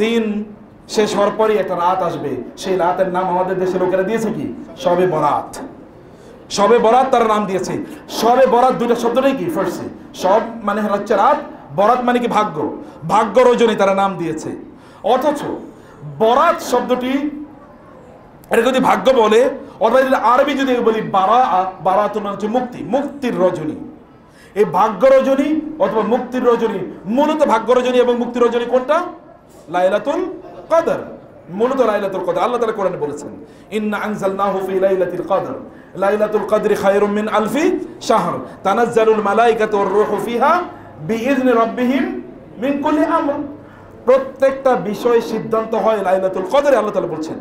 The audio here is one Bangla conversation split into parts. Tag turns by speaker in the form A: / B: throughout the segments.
A: দিন শেষ হওয়ার পরই একটা রাত আসবে, সেই রাতের নাম আমাদের দেশের লোকেরা দিয়েছে কি? শবে বরাত। শবে বরাত তার নাম দিয়েছে। শবে বরাত দুইটা শব্দটাই কি? ফার্সি। সব মানে হচ্ছে রাত, বরাত মানে কি? ভাগ্য। ভাগ্য রজনী তারা নাম দিয়েছে। অথচ বরাত শব্দটি এটা যদি ভাগ্য বলে, অথবা যদি আরবি যদি বলি বারাত মানে হচ্ছে মুক্তি, মুক্তির রজনী। এই ভাগ্য রজনী অথবা মুক্তির রজনী, মূলত ভাগ্য রজনী এবং মুক্তির রজনী কোনটা? লাইলাতুল কদর। মূলত লাইলাতুল কদর। আল্লাহ তাআলা কোরআনে বলেছেন, ইন্না আনজালনাহু ফি লাইলাতিল কদর লাইলাতুল কদরি খায়রুম মিন আলফি শাহর তানাজ্জালুল মালাইকাতু ওয়ার রূহু ফিহা বিইذনি রাব্বিহিম মিন কুল্লি আমর। প্রত্যেকটা বিষয় সিদ্ধান্ত হয় লাইলাতুল কদরে, আল্লাহ তাআলা বলছেন।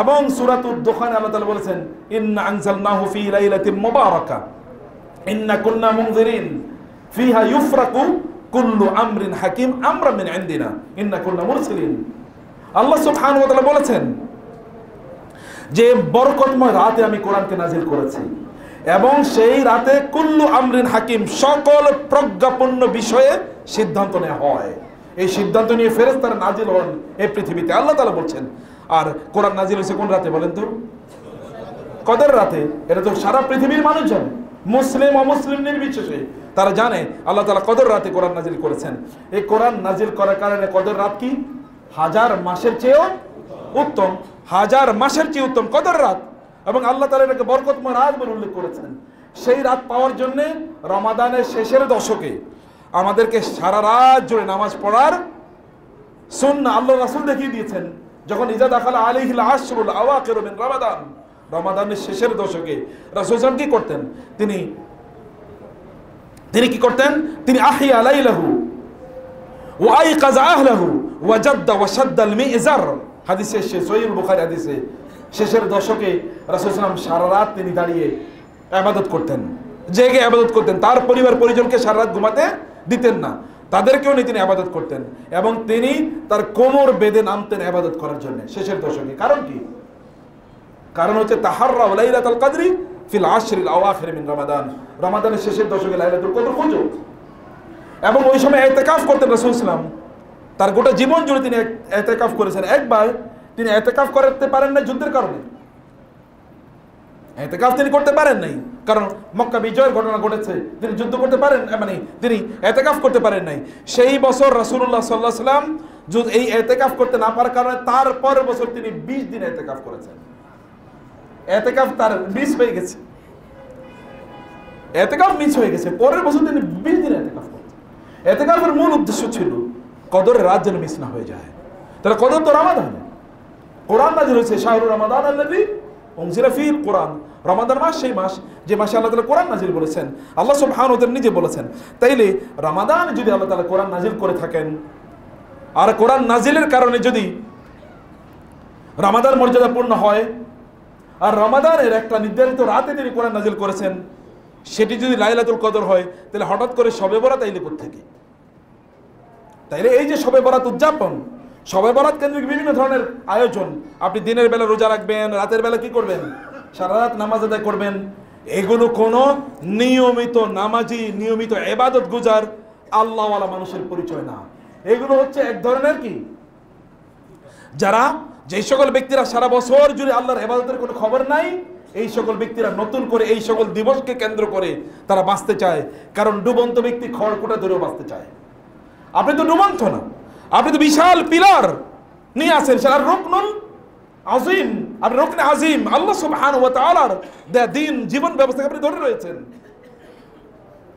A: এবং সূরাতুদ দুখানে আল্লাহ তাআলা বলেছেন, ইন্না আনজালনাহু ফি লাইলাতিন মুবারাকা ইন্না কুন্না মুনজিরিন ফিহা ইউফরাকু কুল্লু আমরিন হাকিম আমরান মিন ইনদিনা ইন্না কুন্না মুরসিলিন। আল্লাহ সুবহানাহু ওয়া তাআলা বলেছেন যে বরকতময় রাতে আমি কোরআনকে নাজিল করেছি, এবং সেই রাতে কুল্লু আমরিন হাকিম, সকল প্রজ্ঞাপন্য বিষয়ে সিদ্ধান্ত নেওয়া হয়। এই সিদ্ধান্ত নিয়ে ফেরেশতারা নাজিল হন এই পৃথিবীতে, আল্লাহ তাআলা বলছেন। আর কোরআন নাজিল হয়েছে কোন রাতে বলেন তো? কদর রাতে। এটা তো সারা পৃথিবীর মানুষ জানে, মুসলিম অমুসলিম নির্বিশেষে তারা জানে আল্লাহ তাআলা কদর রাতে কোরআন নাজিল করেছেন। এই কোরআন নাজিল করার কারণে কদর রাত কি? 1000 মাসের চেয়েও উত্তম। 1000 মাসের চেয়ে উত্তম কদর রাত। এবং আল্লাহ তাআলা এটাকে বরকতময় রাত বলে উল্লেখ করেছেন। সেই রাত পাওয়ার জন্য রমাদানের শেষের দশকে আমাদেরকে সারা রাত জুড়ে নামাজ পড়ার সুন্নাহ আল্লাহ রাসূল দেখিয়ে দিয়েছেন। যখন ইজা দাখালা আলাইহিল আশরুল আওয়াখির মিন রমাদান, রমাদানের শেষের দশকে রাসূল সাল্লাল্লাহু কি করতেন? তিনি কি করতেন? তিনি আহিয়া লাইলাহু ওয়া আইকাযা আহলাহু ওয়া জাদ্দা ওয়া শাদ্দাল মিজার। হাদিসে সহিহ বুখারী হাদিসে শেষের দশকে রাসূল সাল্লাল্লাহু সারা রাত তিনি দাঁড়িয়ে ইবাদত করতেন, জেগে ইবাদত করতেন। তার পরিবার পরিজনকে সারা রাত ঘুমাতে দিতেন না, তাদেরকেও নিয়ে তিনি ইবাদত করতেন। এবং তিনি তার কোমর বেঁধে নামতেন ইবাদত করার জন্য শেষের দশকে। কারণ কি? কারণ হচ্ছে তাহাররা লাইলাতুল কদরি ফিল আশরিল আওয়াখির মিন রমাদান। রমাদানের শেষের দশকে লাইলাতুল কদর খুঁজো। এবং ওই সময় ইতিকাফ করতেন রাসূল সাল্লাল্লাহু আলাইহি ওয়াসাল্লাম। তার গোটা জীবন জুড়ে তিনি ইতিকাফ করেছেন। একবার তিনি ইতিকাফ করতে পারেন না যুদ্ধের কারণে। ইতিকাফ তিনি করতে পারেন নাই, কারণ মক্কা বিজয়ের ঘটনা ঘটেছে। তিনি যুদ্ধ করতে পারেন, মানে তিনি ইতিকাফ করতে পারেন নাই। সেই বছর রাসূলুল্লাহ সাল্লাল্লাহু আলাইহি ওয়াসাল্লাম এই ইতিকাফ করতে না পারার কারণে তার পরের বছর তিনি 20 দিন ইতিকাফ করেছেন। ইতিকাফ তার মিস হয়ে গেছে, ইতিকাফ মিস হয়ে গেছে। পরের বছর তিনি 20 দিন ইতিকাফ করেছেন। ইতিকাফের মূল উদ্দেশ্য ছিল কদরের রাত যেন মিস না হয়ে যায়। তাহলে কদর তো রমাদানে কোরআন নাযিল হয়েছে, শাহরুর রমাদান আল্লাযী উনজিলা ফীহিল কোরআন। রমাদান মাস সেই মাস যে মাসে আল্লাহ তাআলা কোরআন নাযিল করেছেন, আল্লাহ সুবহানাহু ওয়া তাআলা নিজে বলেছেন। তাইলে রমাদান যদি আল্লাহ তাআলা কোরআন নাযিল করে থাকেন, আর কোরআন নাযিলের কারণে যদি রমাদান মর্যাদাপূর্ণ হয়, আর রমাদানের একটা নির্ধারিত রাতে তিনি কোরআন নাযিল করেছেন, সেটি যদি লাইলাতুল কদর হয়, তাহলে হঠাৎ করে শবে বরাত আইলে কোত্থেকে? তাইলে এই যে শবে বরাত উদযাপন, শবে বরাত কেন্দ্রিক বিভিন্ন ধরনের আয়োজন, আপনি দিনের বেলা রোজা রাখবেন, রাতের বেলা কি করবেন? সারা রাত নামাজ আদায় করবেন। এগুলো কোনো নিয়মিত নামাজি, নিয়মিত ইবাদত গুজার আল্লাহওয়ালা মানুষের পরিচয় না। এগুলো হচ্ছে এক ধরনের কি, যারা যে সকল ব্যক্তিরা সারা বছর জুড়ে আল্লাহর ইবাদতের কোনো খবর নাই, এই সকল ব্যক্তিরা নতুন করে এই সকল দিবসকে কেন্দ্র করে তারা বাঁচতে চায়। কারণ ডুবন্ত ব্যক্তি খড়কুটা ধরেও বাঁচতে চায়। আপনি তো ডুবন্ত না, আপনি তো বিশাল পিলার নিয়ে আসেন, সেটা রুকনুল আজিম। আপনি রুকনে আজিম, আল্লাহ সুবহানাহু ওয়া তাআলার দ্বীন, জীবন ব্যবস্থাকে আপনি ধরে রয়েছেন।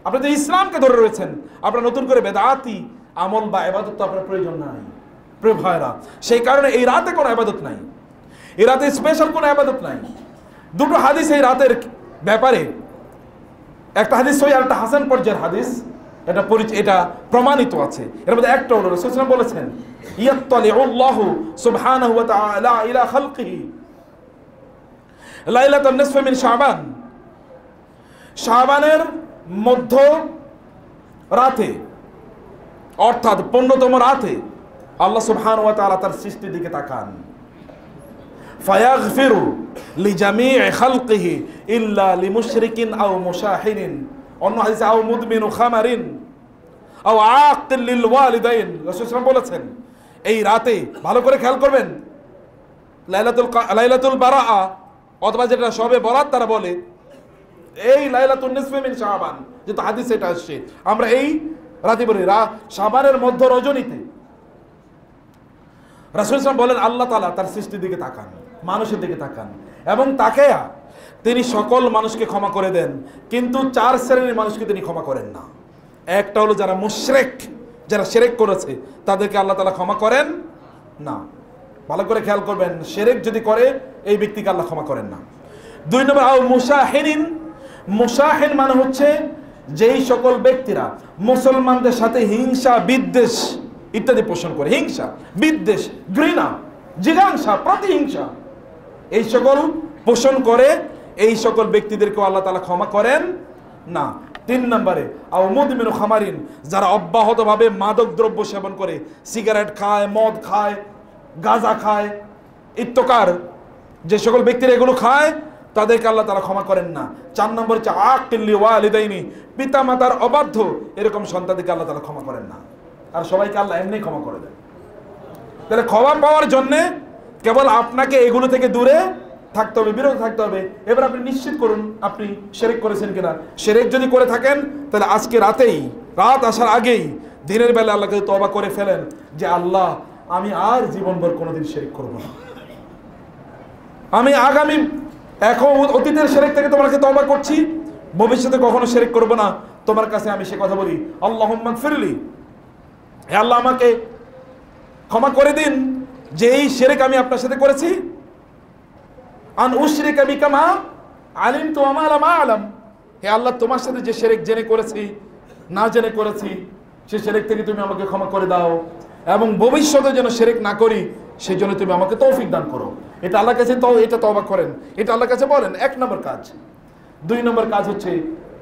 A: আপনি তো ইসলামকে ধরে রয়েছেন। আপনার নতুন করে বেদাতি আমল বা ইবাদত তো আপনার প্রয়োজন নাই, প্রিয় ভাইরা। সেই কারণে এই রাতে কোনো ইবাদত নাই, এই রাতে স্পেশাল কোনো ইবাদত নাই। দুটো হাদিস এই রাতের ব্যাপারে, একটা হাদিস সহিহ আর একটা হাসান পর্যায়ের হাদিস, এটা প্রমাণিত আছে। এর মধ্যে একটা হলো রাসূল সাল্লাল্লাহু আলাইহি ওয়াসাল্লাম বলেছেন, ইয়াত্তালিউল্লাহু সুবহানাহু ওয়া তাআলা ইলা খালকিহি লাইলাতুন নিসফি মিন শাবান। শাবানের মধ্য রাতে, অর্থাৎ 15তম রাতে আল্লাহ সুবহানাহু ওয়া তাআলা তার সৃষ্টির দিকে তাকান। ফায়াগফিরু লিজামিই খালকিহি ইল্লা লিমুশরিকিন আও মুশাহিরিন। অন্য হাদিসে আও মুদমিনু খামারিন আও আকিল লিল ওয়ালিদাইন। রাসূল সাল্লাল্লাহু আলাইহি ওয়াসাল্লাম বলেছেন, এই রাতে ভালো করে খেয়াল করবেন, লাইলাতুল বারাআ অথবা যেটা শবে বরাত তারা বলে, এই লাইলাতুন নিসফি মিন শাবান, যেটা হাদিসে এটা আসছে, আমরা এই রাতে বলি শাবানের মধ্য রজনীতে রাসূল সাল্লাল্লাহু আলাইহি ওয়াসাল্লাম বলেন আল্লাহ তাআলা তার সৃষ্টির দিকে তাকান, মানুষের দিকে তাকান, এবং তাকায়া তিনি সকল মানুষকে ক্ষমা করে দেন, কিন্তু 4 শ্রেণীর মানুষকে তিনি ক্ষমা করেন না। একটা হলো যারা মুশরিক, যারা শিরক করেছে, তাদেরকে আল্লাহ তাআলা ক্ষমা করেন না। ভালো করে খেয়াল করবেন, শিরক যদি করে এই ব্যক্তিকে আল্লাহ ক্ষমা করেন না। 2 নম্বর আও মুশাহিনিন, মুশাহিন মানে হচ্ছে যেই সকল ব্যক্তিরা মুসলমানদের সাথে হিংসা, বিদ্বেষ ইত্যাদি পোষণ করে, হিংসা, বিদ্বেষ, ঘৃণা, জিজ্ঞাসা, প্রতিহিংসা এই সকল পোষণ করে, এই সকল ব্যক্তিদেরকেও আল্লাহ তাআলা ক্ষমা করেন না। 3 নম্বরে আও মুদমিনু খামারিন, যারা অব্যাহতভাবে মাদক দ্রব্য সেবন করে, সিগারেট খায়, মদ খায়, গাঁজা খায়, ইত্তকার যে সকল ব্যক্তিরা এগুলো খায় তাদেরকে আল্লাহ তাআলা ক্ষমা করেন না। 4 নম্বর হচ্ছে আকিল লিওয়ালিদাইনি, পিতা মাতার অবাধ্য এরকম সন্তানদেরকে আল্লাহ তাআলা ক্ষমা করেন না। আর সবাইকে আল্লাহ এমনি ক্ষমা করে দেন। তাহলে ক্ষমা পাওয়ার জন্য কেবল আপনাকে এগুলো থেকে দূরে থাকতে হবে, বিরত থাকতে হবে। এবার আপনি নিশ্চিত করুন আপনি শিরক করেছেন কিনা। শিরক যদি করে থাকেন তাহলে আজকে রাতেই, রাত আসার আগেই, দিনের বেলা আল্লাহকে তওবা করে ফেলেন যে আল্লাহ আমি আর জীবনভর কোনোদিন শিরক করব না, আমি আগামী এখন অতীতের শিরক থেকে তোমাকে তওবা করছি, ভবিষ্যতে কখনো শিরক করব না। তোমার কাছে আমি সে কথা বলি, আল্লাহুম্মা গফিরলি, হে আল্লাহ আমাকে ক্ষমা করে দিন যে এই শিরক আমি আপনার সাথে করেছি। আন উশরিকা বিকা মা আলিমতু ওয়া মা লাম আ'লাম, হে আল্লাহ তোমার সাথে যে শিরক জেনে করেছি, না জেনে করেছি, সেই শিরক থেকে তুমি আমাকে ক্ষমা করে দাও, এবং ভবিষ্যতে যেন শিরক না করি সেই জন্য তুমি আমাকে তৌফিক দান করো। এটা আল্লাহর কাছে এটা তওবা করেন, এটা আল্লাহর কাছে বলেন। 1 নম্বর কাজ। 2 নম্বর কাজ হচ্ছে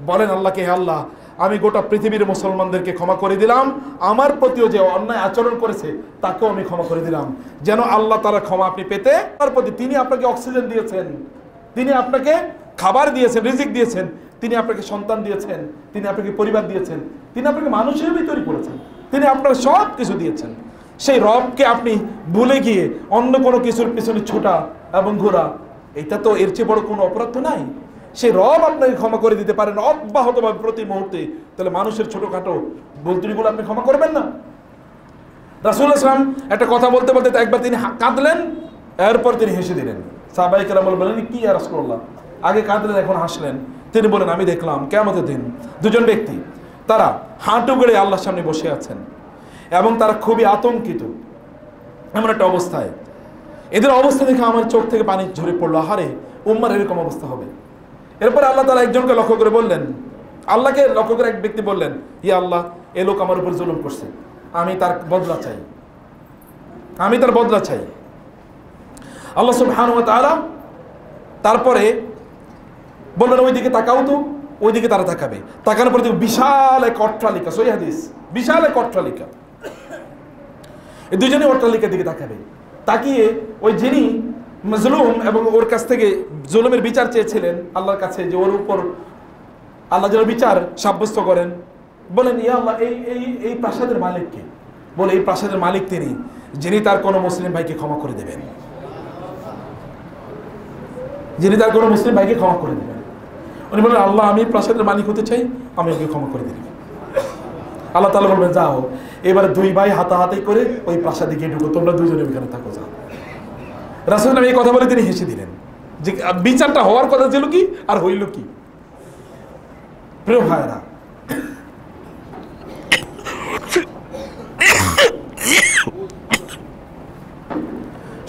A: বলেন আল্লাহকে, হে আল্লাহ আমি গোটা পৃথিবীর মুসলমানদেরকে ক্ষমা করে দিলাম, আমার প্রতিও যে অন্যায় আচরণ করেছে তাকেও আমি ক্ষমা করে দিলাম, যেন আল্লাহ তাআলা ক্ষমা আপনি পেতে তার প্রতি। তিনি আপনাকে অক্সিজেন দিয়েছেন, তিনি আপনাকে খাবার দিয়েছেন, রিজিক দিয়েছেন, তিনি আপনাকে সন্তান দিয়েছেন, তিনি আপনাকে পরিবার দিয়েছেন, তিনি আপনাকে মানুষ হিসেবে তৈরি করেছেন, তিনি আপনার সব কিছু দিয়েছেন। সেই রবকে আপনি ভুলে গিয়ে অন্য কোনো কিছুর পিছনে ছোটা এবং ঘোরা, এটা তো এর চেয়ে বড় কোনো অপরাধ তো নাই। সেই রব আপনাকে ক্ষমা করে দিতে পারেন অব্যাহতভাবে প্রতি মুহূর্তে, তাহলে মানুষের ছোটখাটো ভুলত্রুটিগুলো আপনি ক্ষমা করবেন না? রাসূলুল্লাহ সাল্লাল্লাহু আলাইহি ওয়াসাল্লাম একটা কথা বলতে বলতে একবার তিনি কাঁদলেন, এরপর তিনি হেসে দিলেন। সাহাবায়ে কেরাম বললেন, কি ইয়া রাসূলুল্লাহ, আগে কাঁদলেন এখন হাসলেন? তিনি বলেন, আমি দেখলাম কিয়ামতের দিন 2 ব্যক্তি, তারা হাঁটু গেড়ে আল্লাহর সামনে বসে আছেন এবং তারা খুবই আতঙ্কিত এমন একটা অবস্থায়। এদের অবস্থা দেখে আমার চোখ থেকে পানি ঝরে পড়লো, আহারে উম্মার এরকম অবস্থা হবে। এরপরে আল্লাহ তাআলা একজনকে লক্ষ্য করে বললেন, আল্লাহকে লক্ষ্য করে এক ব্যক্তি বললেন, ইয়া আল্লাহ এ লোক আমার উপর জুলুম করছে, আমি তার বদলা চাই, আমি তার বদলা চাই। আল্লাহ সুবহানাহু ওয়া তাআলা তারপরে বললেন, ওইদিকে তাকাও তো। ওইদিকে তারা তাকাবে, তাকানোর পর দেখবে বিশাল এক অট্টালিকা, সহিহ হাদিস, বিশাল এক অট্টালিকা। এই 2 জনই অট্টালিকার দিকে তাকাবে, তাকিয়ে ওই যিনি মাজলুম এবং ওর কাছ থেকে জুলুমের বিচার চেয়েছিলেন আল্লাহর কাছে, যে ওর উপর আল্লাহ যেন বিচার সাব্যস্ত করেন, বলেন, ইয়া আল্লাহ এই প্রাসাদের মালিক কে? বলে, এই প্রাসাদের মালিক তিনি, যিনি তার কোনো মুসলিম ভাইকে ক্ষমা করে দেবেন, যিনি তার কোনো মুসলিম ভাইকে ক্ষমা করে দেবেন। উনি বলেন, আল্লাহ আমি প্রাসাদের মালিক হতে চাই, আমি ওকে ক্ষমা করে দিলাম। আল্লাহ তাআলা বলবেন, যাও এবার 2 ভাই হাতাহাতি করে ওই প্রাসাদে গিয়ে ঢুকো, তোমরা 2 জনে ওখানে থাকো, যাও। রাসূল এই কথা বলে তিনি হেসে দিলেন, যে বিচারটা হওয়ার কথা ছিল কি আর হইল কি। প্রিয় ভাইরা,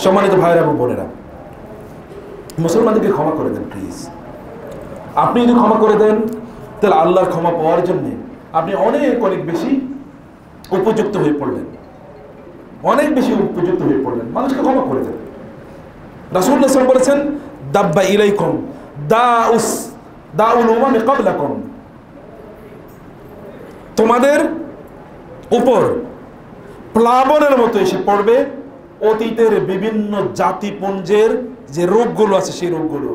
A: সম্মানিত ভাইরা এবং বোনেরা, মুসলমানদেরকে ক্ষমা করে দেন প্লিজ। আপনি যদি ক্ষমা করে দেন তাহলে আল্লাহর ক্ষমা পাওয়ার জন্য আপনি অনেক বেশি উপযুক্ত হয়ে পড়লেন, অনেক বেশি উপযুক্ত হয়ে পড়লেন। মানুষকে ক্ষমা করে দেন। রাসূলুল্লাহ সাল্লাল্লাহু আলাইহি ওয়াসাল্লাম বলেছেন, দাব্বা ইলাইকুম দাউল উমামি ক্বাবলাকুম, তোমাদের উপর প্লাবনের মতো এসে পড়বে অতীতের বিভিন্ন জাতিপুঞ্জের যে রোগগুলো আছে সেই রোগগুলো।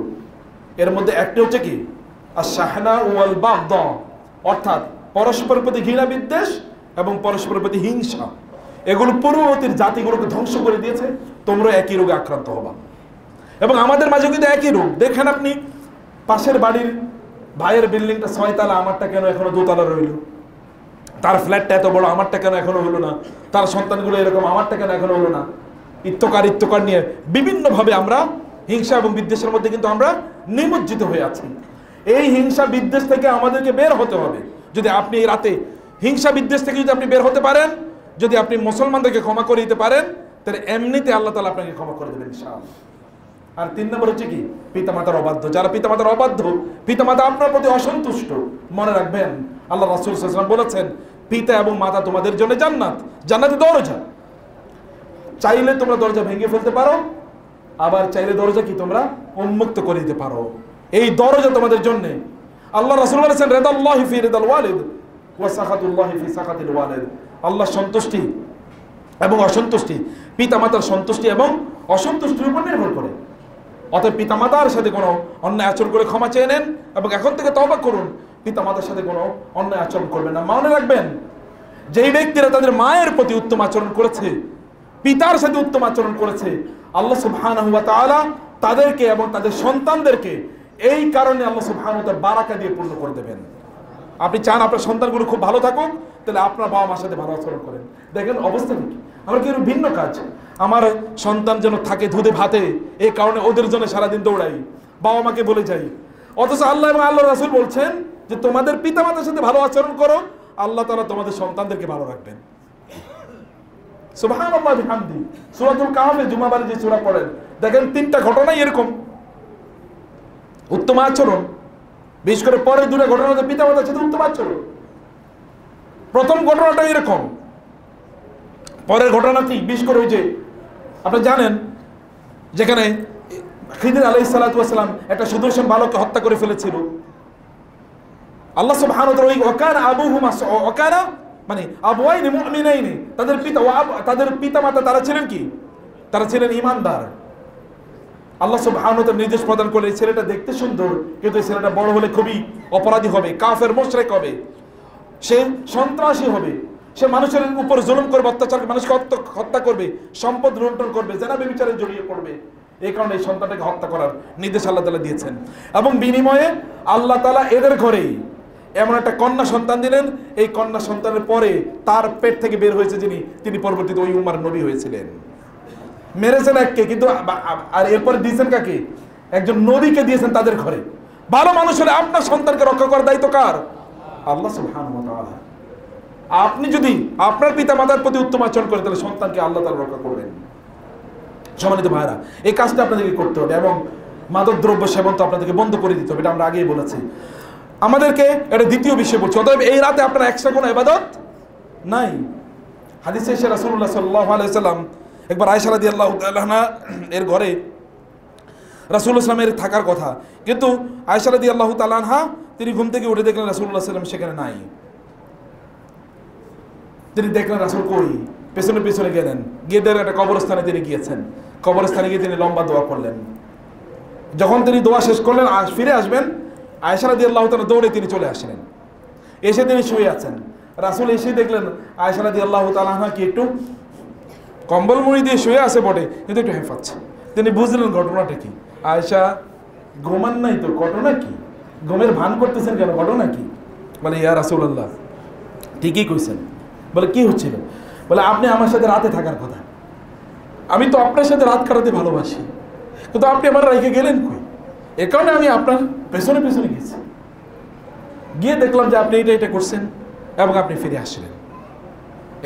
A: এর মধ্যে একটা হচ্ছে কি, আশ-শাহনা ওয়াল বাগদা, অর্থাৎ পরস্পরের প্রতি ঘৃণা বিদ্বেষ এবং পরস্পরের প্রতি হিংসা। এগুলো পূর্ববর্তীর জাতিগুলোকে ধ্বংস করে দিয়েছে, তোমরা একই রোগে আক্রান্ত হবা। এবং আমাদের মাঝে কিন্তু একই রোগ। দেখেন আপনি পাশের বাড়ির ভাইয়ের বিল্ডিংটা 6 তলা, আমারটা কেন এখনো 2 তলা রইল? তার ফ্ল্যাটটা এত বড়, আমারটা কেন এখনো হলো না? তার সন্তানগুলো এরকম, আমারটা কেন এখনো হলো না? ইত্যকার নিয়ে বিভিন্নভাবে আমরা হিংসা এবং বিদ্বেষের মধ্যে কিন্তু আমরা নিমজ্জিত হয়ে আছি। এই হিংসা বিদ্বেষ থেকে আমাদেরকে বের হতে হবে। যদি আপনি এই রাতে হিংসা বিদ্বেষ থেকে যদি আপনি বের হতে পারেন, যদি আপনি মুসলমানদেরকে ক্ষমা করে দিতে পারেন, তাহলে এমনিতে আল্লাহ তাআলা আপনাকে ক্ষমা করে দেবেন ইনশাআল্লাহ। আর 3 নম্বর হচ্ছে কি? পিতামাতার অবাধ্য। যারা পিতামাতার অবাধ্য, পিতামাতা আপনার প্রতি অসন্তুষ্ট, মনে রাখবেন আল্লাহ রাসূল সাল্লাল্লাহু আলাইহি ওয়াসাল্লাম বলেছেন, পিতা এবং মাতা তোমাদের জন্য জান্নাত, জান্নাতের দরজা। চাইলে তোমরা দরজা ভেঙে ফেলতে পারো, আবার চাইলে দরজা কি তোমরা উন্মুক্ত করে দিতে পারো। এই দরজা তোমাদের জন্য। আল্লাহ রাসূল বলেছেন, রিদাল্লাহি ফি রিদাল ওয়ালিদ ওয়া সাখাতুল্লাহি ফি সাখাতিল ওয়ালিদ। আল্লাহর সন্তুষ্টি এবং অসন্তুষ্টি পিতামাতার সন্তুষ্টি এবং অসন্তুষ্টির উপর নির্ভর করে। অতএব পিতামাতার সাথে কোনো অন্যায় আচরণ করে ক্ষমা চেয়ে নেন এবং এখন থেকে তওবা করুন, পিতামাতার সাথে কোনো অন্যায় আচরণ করবেন না। মনে রাখবেন, যেই ব্যক্তিরা তাদের মায়ের প্রতি উত্তম আচরণ করেছে, পিতার সাথে উত্তম আচরণ করেছে, আল্লাহ সুবহানাহু ওয়া তাআলা তাদেরকে এবং তাদের সন্তানদেরকে এই কারণে আল্লাহ সুবহানাহু ওয়া তাআলা বারাকা দিয়ে পূর্ণ করে দেবেন। আপনি চান আপনার সন্তানগুলো খুব ভালো থাকুক, তাহলে আপনার বাবা মার সাথে ভালো আচরণ করেন। দেখেন অবস্থা কি, আমরা কি ভিন্ন কাজ। আমার সন্তান যেন থাকে দুধে ভাতে, এই কারণে ওদের জন্য সারাদিন দৌড়াই, বাবা মাকে বলে যাই। অথচ আল্লাহ এবং আল্লাহ রাসূল বলছেন যে তোমাদের পিতামাতার সাথে ভালো আচরণ করো, আল্লাহ তাআলা তোমাদের সন্তানদেরকে ভালো রাখবেন। সুবহানাল্লাহ বিহামদি। সূরাতুল কাহফে জুমাবারে যে সূরা পড়েন, দেখেন 3টা ঘটনাই এরকম উত্তম আচরণ। বিশেষ করে পরের 2টা ঘটনাতে পিতামাতার সাথে উত্তম আচরণ। প্রথম ঘটনাটা এরকম, পরের ঘটনাটি বিশেষ করে ওই যে আপনারা জানেন যেখানে খিদির আলাইহিস সালাতু ওয়াস সালাম একটা সুদর্শন বালককে হত্যা করে ফেলেছিল। আল্লাহ সুবহানাহু ওয়া তাআলা ওই ওয়াকানা আবুহুমা ওয়াকানা মানে আবওয়াইনি মুমিনাইনি, তাদের পিতামাতা তারা ছিলেন কি? তারা ছিলেন ঈমানদার। আল্লাহ সুবহানাহু ওয়া তাআলা নির্দেশ প্রদান করলেন, এই ছেলেটা দেখতে সুন্দর, কিন্তু এই ছেলেটা বড় হলে খুবই অপরাধী হবে, কাফের মুশরিক হবে, সে সন্ত্রাসী হবে, সে মানুষের উপর জুলুম করবে, অত্যাচার, মানুষকে হত্যা করবে, সম্পদ লুণ্ঠন করবে, জেনা ব্যভিচারে জড়িয়ে পড়বে। এই কারণে এই সন্তানটাকে হত্যা করার নির্দেশ আল্লাহ তাআলা দিয়েছেন। এবং বিনিময়ে আল্লাহ তাআলা এদের ঘরেই এমন একটা কন্যা সন্তান দিলেন, এই কন্যা সন্তানের পরে তার পেট থেকে বের হয়েছে তিনি পরবর্তীতে ওই উম্মার নবী হয়েছিলেন। মেরেছেন এককে, কিন্তু আর এরপরে দিয়েছেন কাকে? একজন নবীকে দিয়েছেন তাদের ঘরে। ভালো মানুষ হলে আপনার সন্তানকে রক্ষা করার দায়িত্ব কার? আল্লাহ সুবহানাহু ওয়া তাআলা। আপনি যদি আপনার পিতা মাতার প্রতি উত্তম আচরণ করেন, তাহলে সন্তানকে আল্লাহ তাআলা রক্ষা করবেন। সম্মানিত ভাইরা, এই কাজটা আপনাদেরকে করতে হবে এবং মাদক দ্রব্য সেবন তো আপনাদেরকে বন্ধ করে দিতে হবে, এটা আমরা আগেই বলেছি। আমাদেরকে এটা দ্বিতীয় বিষয় বলছি। অতএব এই রাতে আপনার এক্সট্রা কোনো ইবাদত নাই। হাদিসে এসে রাসূলুল্লাহ সাল্লাল্লাহু আলাইহি ওয়াসাল্লাম একবার আয়েশা রাদিয়াল্লাহু তাআলা আনহা এর ঘরে রাসূলুল্লাহ সাল্লাল্লাহু আলাইহি ওয়াসাল্লামের থাকার কথা, কিন্তু আয়েশা রাদিয়াল্লাহু তাআলা আনহা তিনি ঘুম থেকে উঠে দেখলেন রাসূলুল্লাহ সাল্লাল্লাহু আলাইহি ওয়াসাল্লাম সেখানে নাই। তিনি দেখলেন রাসূল কই, পেছনে পেছনে গেলেন, গিয়ে দেখলেন একটা কবরস্থানে তিনি গিয়েছেন। কবরস্থানে গিয়ে তিনি লম্বা দোয়া করলেন। যখন তিনি দোয়া শেষ করলেন, ফিরে আসবেন, আয়েশা রাদিয়াল্লাহু তাআলা দৌড়ে তিনি চলে আসলেন। এসে তিনি শুয়ে আছেন। রাসূল এসে দেখলেন আয়েশা রাদিয়াল্লাহু তাআলা আনহা কি একটু কম্বল মুড়ি দিয়ে শুয়ে আছে বটে, কিন্তু একটু হেফাচ্ছে। তিনি বুঝলেন ঘটনাটা কি। আয়েশা ঘুমান নাই তো, ঘটনা কি? ঘুমের ভান করতেছেন কেন, ঘটনা কি? বলে ইয়া রাসূলুল্লাহ, ঠিকই কইছেন। বলে কি হচ্ছিল? বলে আপনি আমার সাথে রাতে থাকার কথা, আমি তো আপনার সাথে রাত কাটাতে ভালোবাসি, কিন্তু আপনি আমার রেখে গেলেন কই? এ কারণে আমি আপনার পেছনে পেছনে গেছি, গিয়ে দেখলাম যে আপনি এটা করছেন এবং আপনি ফিরে আসলেন,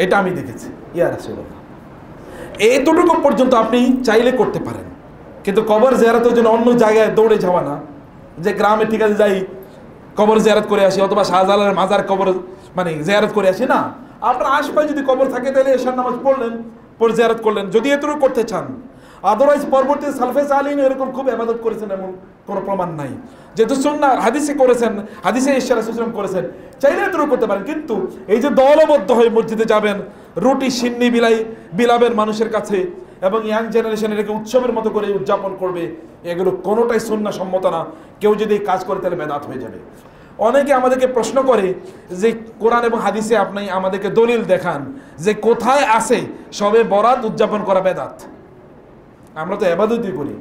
A: এটা আমি দেখেছি। ইয়া রাসূলুল্লাহ, এতটুকু পর্যন্ত আপনি চাইলে করতে পারেন, কিন্তু কবর জিয়ারতের জন্য অন্য জায়গায় দৌড়ে যাওয়া না, যে গ্রামে ঠিক আছে যাই কবর জিয়ারত করে আসি, অথবা শাহজালালের মাজার কবর মানে জিয়ারত করে আসি না। আপনার আশপাশে যদি কবর থাকে তাহলে এশার নামাজ পড়লেন, পরে জিয়ারত করলেন, যদি এতটুকু করতে চান। আদারওয়াইজ পরবর্তী সালফে সালিহিন এরকম খুব ইবাদত করেছেন এমন কোনো প্রমাণ নাই। যেহেতু সুন্নাহ হাদিসে করেছেন, হাদিসে ইশারা সুসলাম করেছেন, চাইলে এতটুকু করতে পারেন। কিন্তু এই যে দলবদ্ধ হয়ে মসজিদে যাবেন, রুটি সিন্নি বিলাবেন মানুষের কাছে, এবং ইয়াং জেনারেশন এটাকে উৎসবের মতো করে উদযাপন করবে, এগুলো কোনোটাই সুন্নাহ সম্মত না। কেউ যদি কাজ করে তাহলে বেদাত হয়ে যাবে। অনেকে আমাদেরকে প্রশ্ন করে যে কোরআন এবং হাদিসে আপনি আমাদেরকে দলিল দেখান যে কোথায় আছে শবে বরাত উদযাপন করা বেদাত। আমরা তো ইবাদতই করি,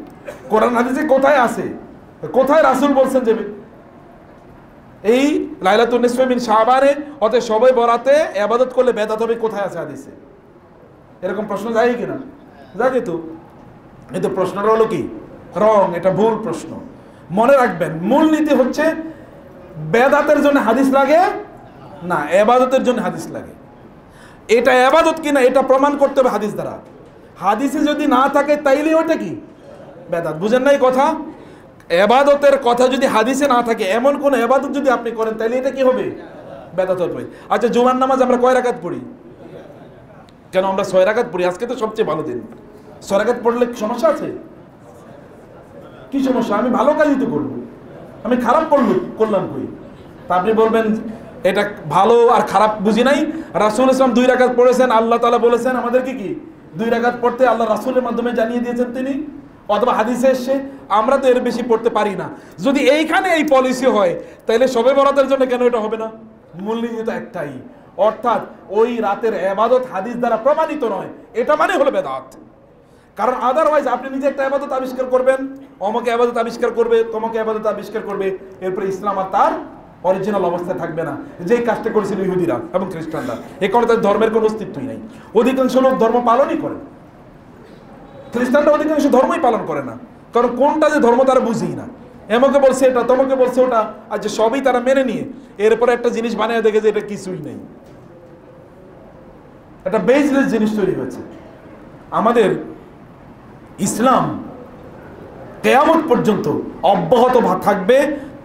A: কোরআন হাদিসে কোথায় আছে, কোথায় রাসূল বলছেন যে এই লাইলাতুন নিসফে মিন শাবানে অতে শবে বরাতে ইবাদত করলে বেদাত হবে, কোথায় আছে হাদিসে? এরকম প্রশ্ন যায় কিনা? যায় তো। কিন্তু প্রশ্নটা হলো কি রং, এটা ভুল প্রশ্ন। মনে রাখবেন মূল নীতি হচ্ছে বেদাতের জন্য হাদিস লাগে না, ইবাদতের জন্য হাদিস লাগে। এটা ইবাদত কিনা এটা প্রমাণ করতে হবে হাদিস দ্বারা। হাদিসে যদি না থাকে তাইলে ওটা কি বেদাত। বুঝেন নাই কথা? ইবাদতের কথা যদি হাদিসে না থাকে, এমন কোন ইবাদত যদি আপনি করেন তাইলে এটা কি হবে? বেদাত হবে। আচ্ছা, জুমার নামাজ আমরা কয় রাকাত পড়ি? কেন আমরা 6 রাকাত পড়ি? আজকে তো সবচেয়ে ভালো দিন। 6 রাকাত পড়লে সমস্যা আছে? কি সমস্যা? আমি ভালো কাজই তো করবো, আমি খারাপ করলাম কই? তা আপনি বলবেন এটা ভালো আর খারাপ বুঝি নাই। রাসূল ইসলাম 2 রাকাত পড়েছেন, আল্লাহ তাআলা বলেছেন আমাদেরকে কি 2 রাকাত পড়তে, আল্লাহ রাসূলের মাধ্যমে জানিয়ে দিয়েছেন তিনি, অথবা হাদিসে এসে। আমরা তো এর বেশি পড়তে পারি না। যদি এইখানে এই পলিসি হয় তাহলে শবে বরাতের জন্য কেন এটা হবে না? মূলনীতি তো একটাই, অর্থাৎ ওই রাতের ইবাদত হাদিস দ্বারা প্রমাণিত নয়, এটা মানে হলো বেদাত। কারণ আদারওয়াইজ আপনি নিজে একটা ইবাদত আবিষ্কার করবেন, অমুকে ইবাদত আবিষ্কার করবে, তোমাকে ইবাদত আবিষ্কার করবে, এরপরে ইসলাম আর তার অরিজিনাল অবস্থায় থাকবে না, যেই কাজটা করেছিল ইহুদিরা এবং খ্রিস্টানরা। এই কারণে তাদের ধর্মের কোনো অস্তিত্বই নাই। অধিকাংশ লোক ধর্ম পালনই করে, খ্রিস্টানরা অধিকাংশ ধর্মই পালন করে না, কারণ কোনটা যে ধর্ম তারা বুঝেই না। এমকে বলছে এটা, তোমাকে বলছে ওটা, আর যে সবই তারা মেনে নিয়ে এরপরে একটা জিনিস বানিয়ে দেখে যে এটা কিছুই নেই, একটা বেসলেস জিনিস তৈরি হয়েছে। আমাদের ইসলাম কিয়ামত পর্যন্ত অব্যাহত থাকবে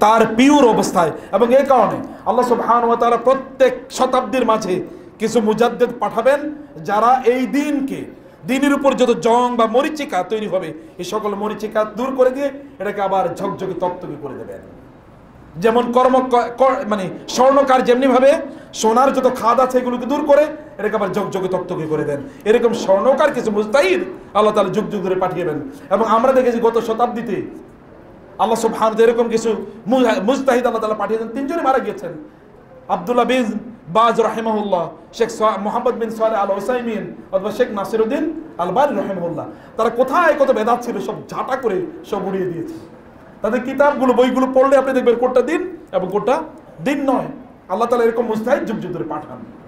A: তার পিওর অবস্থায়, এবং এই কারণে আল্লাহ সুবহানাহু ওয়া তাআলা প্রত্যেক শতাব্দীর মাঝে কিছু মুজাদ্দিদ পাঠাবেন যারা এই দিনের উপর যত জং বা মরিচিকা তৈরি হবে এই সকল মরিচিকা দূর করে দিয়ে এটাকে আবার ঝকঝকে তকতকে করে দেবেন। যেমন মানে স্বর্ণকার যেমনি ভাবে সোনার যত খাদ আছে এগুলোকে দূর করে এটাকে আবার ঝকঝকে তকতকে করে দেন, এরকম স্বর্ণকার কিছু মুজতাহিদ আল্লাহ তাআলা যুগ যুগ ধরে পাঠিয়েবেন। এবং আমরা দেখেছি গত শতাব্দীতে আল্লাহ সুবহানাহু ওয়া তাআলা এরকম কিছু মুজতাহিদ আল্লাহ তাআলা পাঠিয়েছেন, 3 জনই মারা গিয়েছেন। আব্দুল্লাহ বিন বাজ রাহিমাহুল্লাহ, শেখ মোহাম্মদ বিন সালেহ আল উসাইমিন অথবা শেখ নাসিরউদ্দিন আলবানী রাহিমাহুল্লাহ, তারা কোথায় কত বেদাত ছিল সব ঝাঁটা করে সব উড়িয়ে দিয়েছে। তাদের কিতাবগুলো বইগুলো পড়লে আপনি দেখবেন কোনটা দিন এবং কোনটা দিন নয়। আল্লাহ তাআলা এরকম মুজতাহিদ যুগ যুগ ধরে পাঠান।